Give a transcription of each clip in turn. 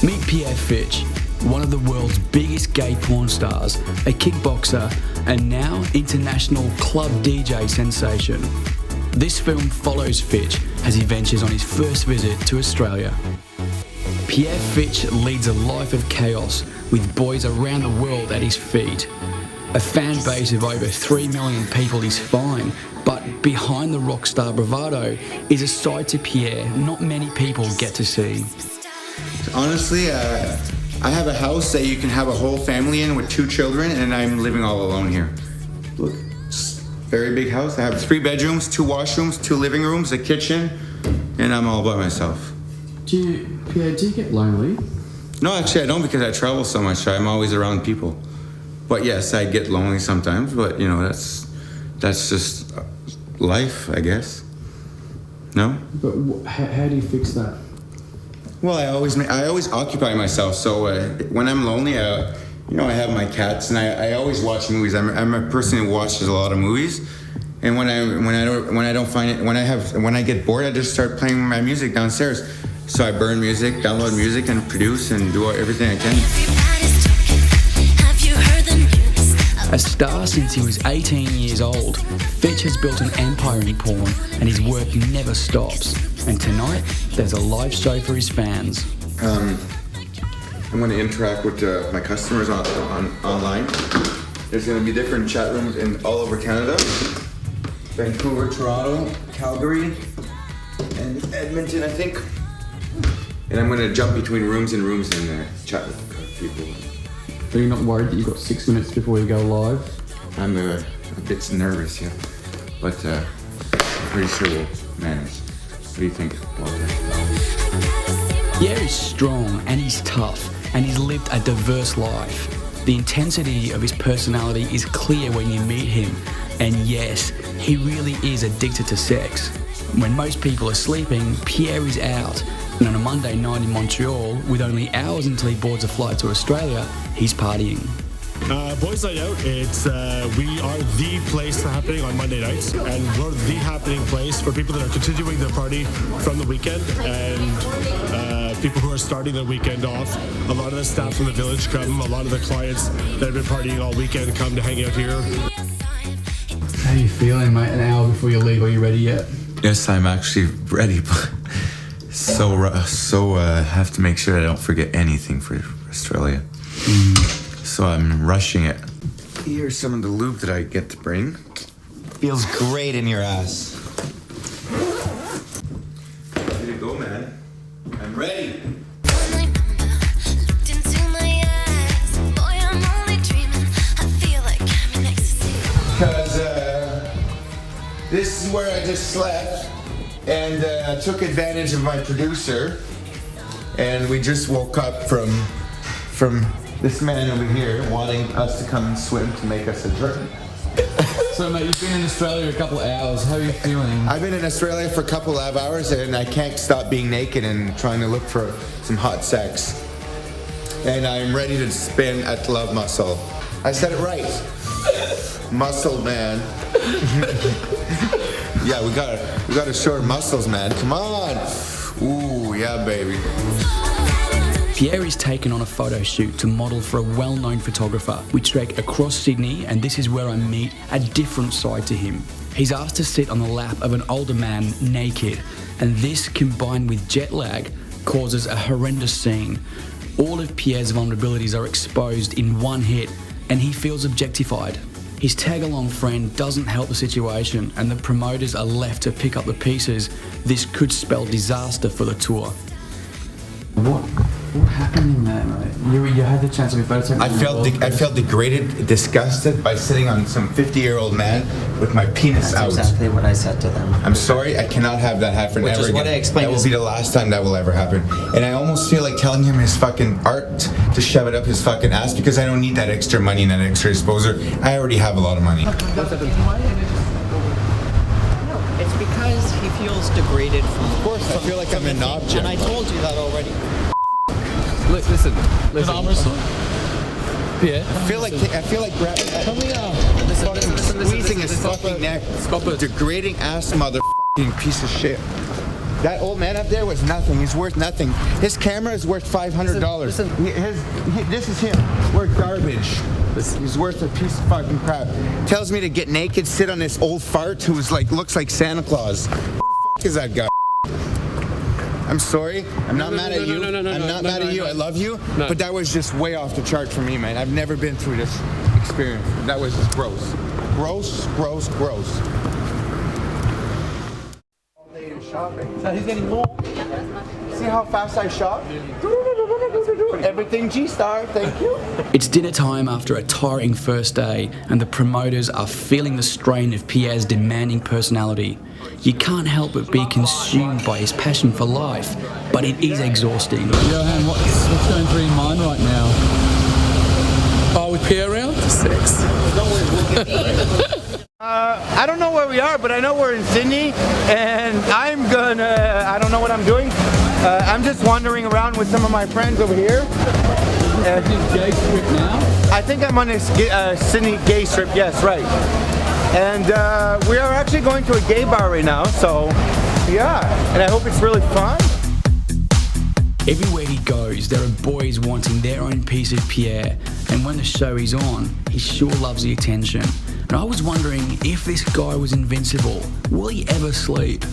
Meet Pierre Fitch, one of the world's biggest gay porn stars, a kickboxer, and now international club DJ sensation. This film follows Fitch as he ventures on his first visit to Australia. Pierre Fitch leads a life of chaos with boys around the world at his feet. A fan base of over 3 million people is fine, but behind the rock star bravado is a side to Pierre not many people get to see. Honestly, I have a house that you can have a whole family in with 2 children, and I'm living all alone here. Look, it's a very big house. I have 3 bedrooms, 2 washrooms, 2 living rooms, a kitchen, and I'm all by myself. Pierre, do you get lonely? No, actually I don't, because I travel so much. I'm always around people. But yes, I get lonely sometimes, but you know, that's just life, I guess. No? But how do you fix that? Well, I always occupy myself. So when I'm lonely, I have my cats, and I always watch movies. I'm a person who watches a lot of movies, and when I get bored, I just start playing my music downstairs. So I burn music, download music, and produce and do everything I can. A star since he was 18 years old, Fitch has built an empire in porn, and his work never stops. And tonight, there's a live show for his fans. I'm going to interact with my customers online. There's going to be different chat rooms all over Canada. Vancouver, Toronto, Calgary, and Edmonton, I think. And I'm going to jump between rooms and chat with people. So you're not worried that you've got 6 minutes before you go live? I'm a bit nervous, yeah. But I'm pretty sure we'll manage. What do you think, Walter? Pierre is strong and he's tough, and he's lived a diverse life. The intensity of his personality is clear when you meet him. And yes, he really is addicted to sex. When most people are sleeping, Pierre is out. And on a Monday night in Montreal, with only hours until he boards a flight to Australia, he's partying. Boys Night Out, we are the place happening on Monday nights, and we're the happening place for people that are continuing their party from the weekend, and people who are starting their weekend off. A lot of the staff from the village come, a lot of the clients that have been partying all weekend come to hang out here. How are you feeling, mate? An hour before you leave, are you ready yet? Yes, I'm actually ready, but I have to make sure I don't forget anything for Australia. So I'm rushing it. Here's some of the lube that I get to bring. Feels great in your ass. Ready to go, man. I'm ready. Because this is where I just slept, and I took advantage of my producer, and we just woke up from this man over here wanting us to come and swim to make us a drink. So, mate, you've been in Australia a couple of hours. How are you feeling? I've been in Australia for a couple of hours, and I can't stop being naked and trying to look for some hot sex. And I'm ready to spin at Love Muscle. I said it right. Muscle man. Yeah, we got short muscles, man. Come on. Ooh, yeah, baby. Pierre is taken on a photo shoot to model for a well-known photographer. We trek across Sydney, and this is where I meet a different side to him. He's asked to sit on the lap of an older man naked, and this, combined with jet lag, causes a horrendous scene. All of Pierre's vulnerabilities are exposed in one hit, and he feels objectified. His tag-along friend doesn't help the situation, and the promoters are left to pick up the pieces. This could spell disaster for the tour. What happened in there, mate? You had the chance to be photo taken. I felt degraded, disgusted by sitting on some 50-year-old man with my penis out. That's exactly what I said to them. I'm sorry, I cannot have that happen Which ever is again. what I explained. That will be the last time that will ever happen. And I almost feel like telling him his fucking art to shove it up his fucking ass, because I don't need that extra money and that extra exposure. I already have a lot of money. No, it's because he feels degraded from. Of course, I feel like I'm an object. And I told you that already. Listen. Yeah. I feel like Coming up. squeezing his fucking neck. Stop it. Degrading ass motherfucking piece of shit. That old man up there was nothing. He's worth nothing. His camera is worth $500. This is him. Worth garbage. He's worth a piece of fucking crap. Tells me to get naked, sit on this old fart who's like looks like Santa Claus. Who the fuck is that guy? I'm sorry. I'm not mad at you. I'm not mad at you. I love you. But that was just way off the chart for me, man. I've never been through this experience. That was just gross. Gross, gross, gross. Shopping. So he's getting more. See how fast I shop? Everything G-Star, thank you. It's dinner time after a tiring first day, and the promoters are feeling the strain of Pierre's demanding personality. You can't help but be consumed by his passion for life, but it is exhausting. Johan, what's going through your mind right now? Oh, with Pierre around? Sex. I don't know where we are, but I know we're in Sydney, and I don't know what I'm doing. I'm just wandering around with some of my friends over here. Gay strip now? I think I'm on a Sydney gay strip, yes, right. And we are actually going to a gay bar right now, so yeah, and I hope it's really fun. Everywhere he goes, there are boys wanting their own piece of Pierre, and when the show is on, he sure loves the attention. And I was wondering, if this guy was invincible, will he ever sleep?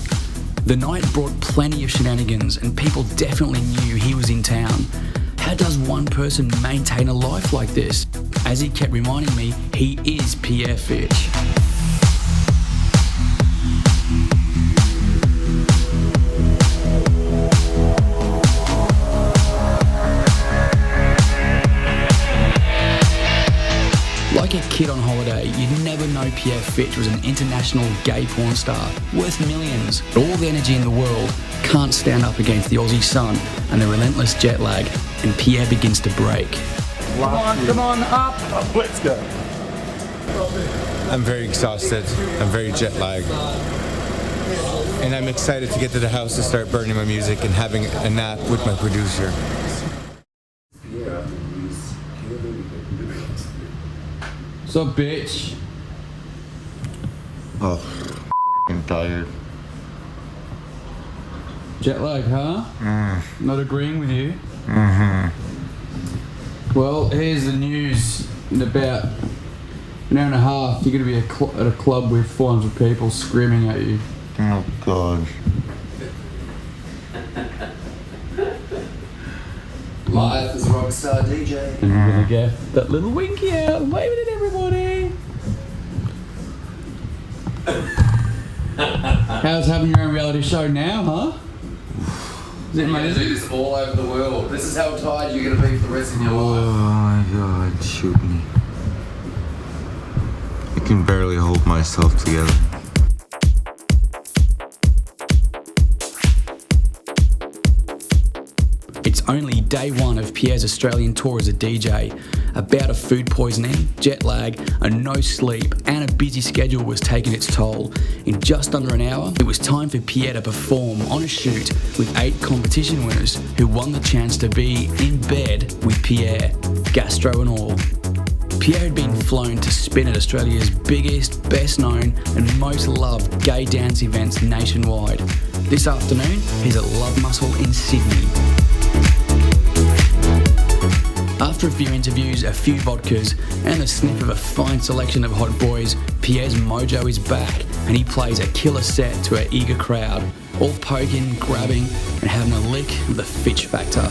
The night brought plenty of shenanigans, and people definitely knew he was in town. How does one person maintain a life like this? As he kept reminding me, he is Pierre Fitch. Like a kid on holiday, you'd never know Pierre Fitch was an international gay porn star, worth millions. But all the energy in the world can't stand up against the Aussie sun and the relentless jet lag, and Pierre begins to break. Come on, up! Let's go. I'm very exhausted. I'm very jet lagged. And I'm excited to get to the house to start burning my music and having a nap with my producer. What's up, bitch? Oh, I'm tired. Jet lag, huh? Not agreeing with you? Well, here's the news. In about an hour and a half, you're going to be at a club with 400 people screaming at you. Oh, God. Life as a rockstar DJ. And you're going to get that little winky out, waving at everybody. How's having your own reality show now, huh? Is it You're going to do amazing? this all over the world. This is how tired you're going to be for the rest of your life. Oh, my God. Shoot me. I can barely hold myself together. It's only day one of Pierre's Australian tour as a DJ. A bout of food poisoning, jet lag, and no sleep, and a busy schedule was taking its toll. In just under an hour, it was time for Pierre to perform on a shoot with 8 competition winners who won the chance to be in bed with Pierre, gastro and all. Pierre had been flown to spin at Australia's biggest, best known and most loved gay dance events nationwide. This afternoon, he's at Love Muscle in Sydney. After a few interviews, a few vodkas, and the sniff of a fine selection of hot boys, Pierre's mojo is back, and he plays a killer set to an eager crowd, all poking, grabbing, and having a lick of the Fitch factor.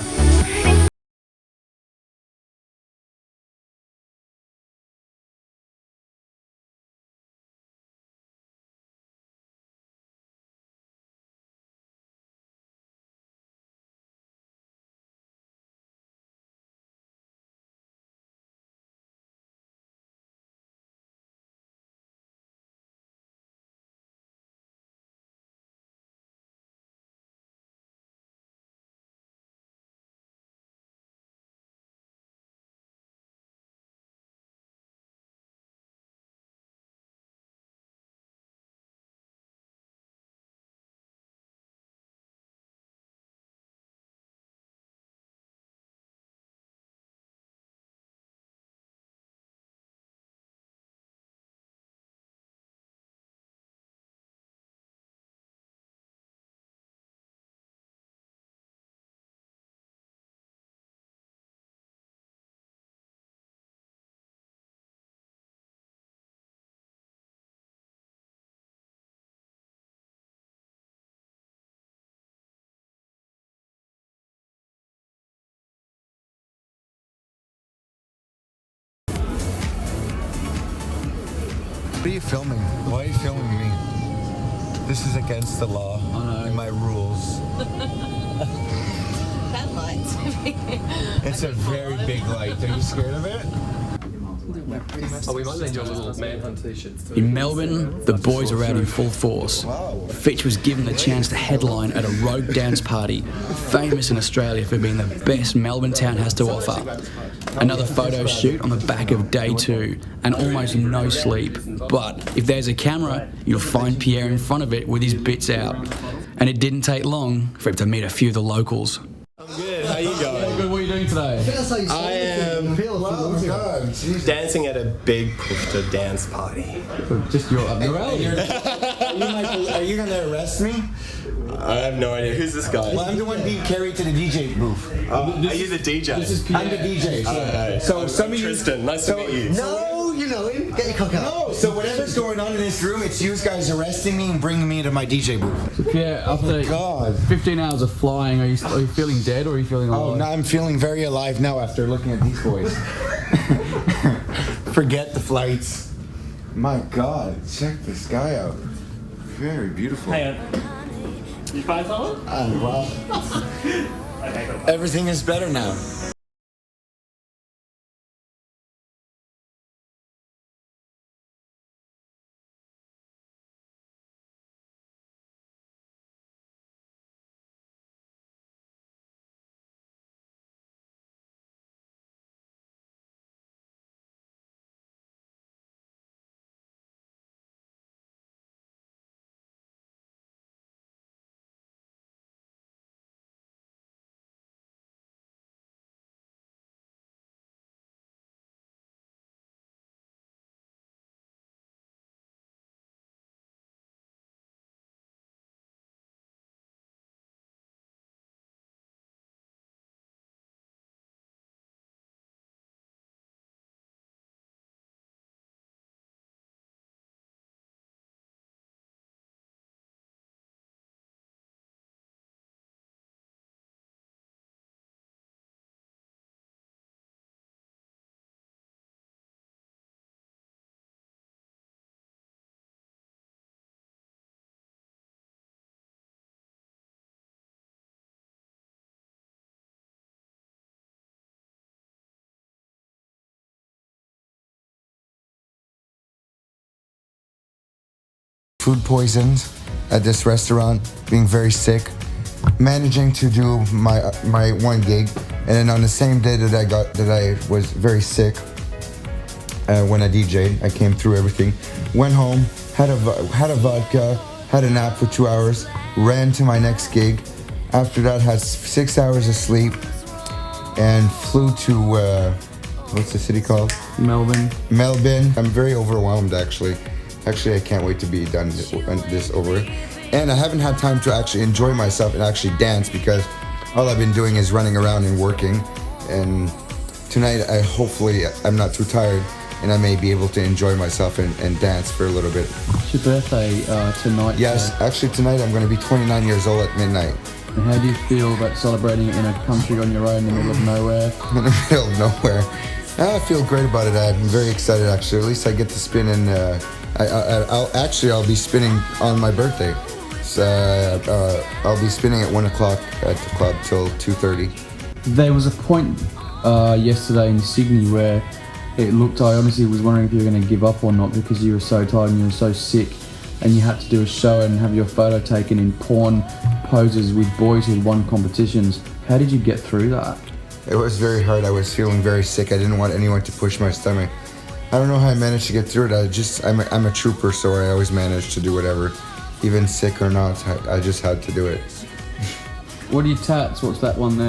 are you filming? Why are you filming me? This is against the law. I know. And my rules. That lights. It's a very big light. Are you scared of it? Oh, we might need your little manhunt t-shirts. In Melbourne, the boys are out in full force. Fitch was given the chance to headline at a rogue dance party, famous in Australia for being the best Melbourne town has to offer. Another photo shoot on the back of day 2, and almost no sleep. But if there's a camera, you'll find Pierre in front of it with his bits out. And it didn't take long for him to meet a few of the locals. I'm good. How you going? Good, what are you doing today? I am dancing at a big Pufta dance party. Just your alley. Are you gonna arrest me? I have no idea. Who's this guy? Well, I'm the one being carried to the DJ booth. Are you the DJ? This is Pierre. I'm the DJ. So some of you. Tristan, nice to meet you. No, you know him. Get your cock out. No, so whatever's going on in this room, it's you guys arresting me and bringing me to my DJ booth. So Pierre, after 15 hours of flying, are you feeling dead or are you feeling alive? Oh, no, I'm feeling very alive now after looking at these boys. Forget the flights. My God, check this guy out. Very beautiful. Hey, you find someone? Well, everything is better now. Food poisoned at this restaurant, being very sick, managing to do my one gig, and then on the same day that I was very sick, when I DJ'd, I came through everything, went home, had a vodka, had a nap for 2 hours, ran to my next gig. After that, had 6 hours of sleep, and flew to what's the city called? Melbourne. I'm very overwhelmed, actually. I can't wait to be done this over. And I haven't had time to actually enjoy myself and actually dance because all I've been doing is running around and working. And tonight, hopefully I'm not too tired and I may be able to enjoy myself and dance for a little bit. It's your birthday tonight. Yes, actually tonight I'm going to be 29 years old at midnight. And how do you feel about celebrating it in a country on your own in the middle of nowhere? In the middle of nowhere. I feel great about it. I'm very excited actually. At least I get to spin in. I'll be spinning on my birthday. So I'll be spinning at 1 o'clock at the club till 2:30. There was a point yesterday in Sydney where it looked. I honestly was wondering if you were going to give up or not because you were so tired and you were so sick, and you had to do a show and have your photo taken in porn poses with boys who won competitions. How did you get through that? It was very hard. I was feeling very sick. I didn't want anyone to push my stomach. I don't know how I managed to get through it. I'm a trooper, so I always manage to do whatever, even sick or not. I just had to do it. What are your tats? What's that one there?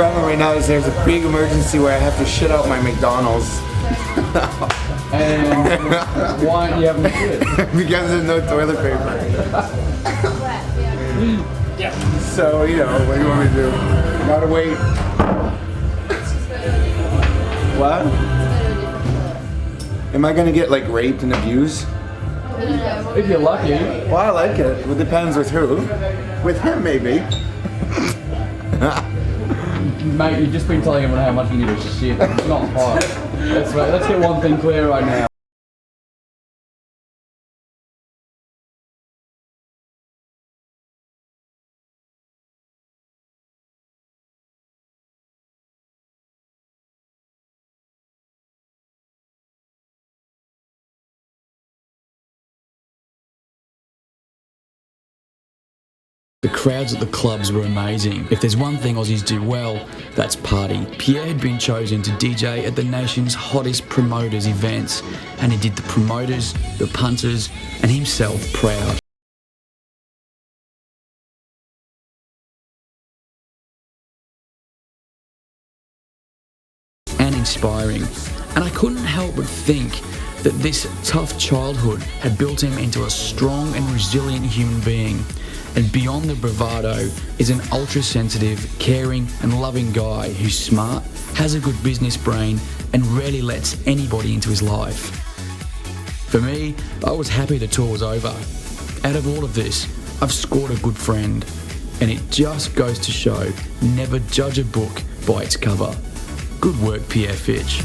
drama right now is there's a big emergency where I have to shit out my McDonald's. And why aren't you having a shit? Because there's no toilet paper. So, you know, what do you want me to do? Gotta wait. What? Am I gonna get like raped and abused? If you're lucky. Well, I like it. It depends with who. With him, maybe. Mate, you've just been telling everyone how much you need a shit. It's not hot. Let's get one thing clear right now. The crowds at the clubs were amazing. If there's one thing Aussies do well, that's party. Pierre had been chosen to DJ at the nation's hottest promoters events, and he did the promoters, the punters, and himself proud. And inspiring. And I couldn't help but think that this tough childhood had built him into a strong and resilient human being. And beyond the bravado is an ultra-sensitive, caring and loving guy who's smart, has a good business brain and rarely lets anybody into his life. For me, I was happy the tour was over. Out of all of this, I've scored a good friend. And it just goes to show, never judge a book by its cover. Good work, Pierre Fitch.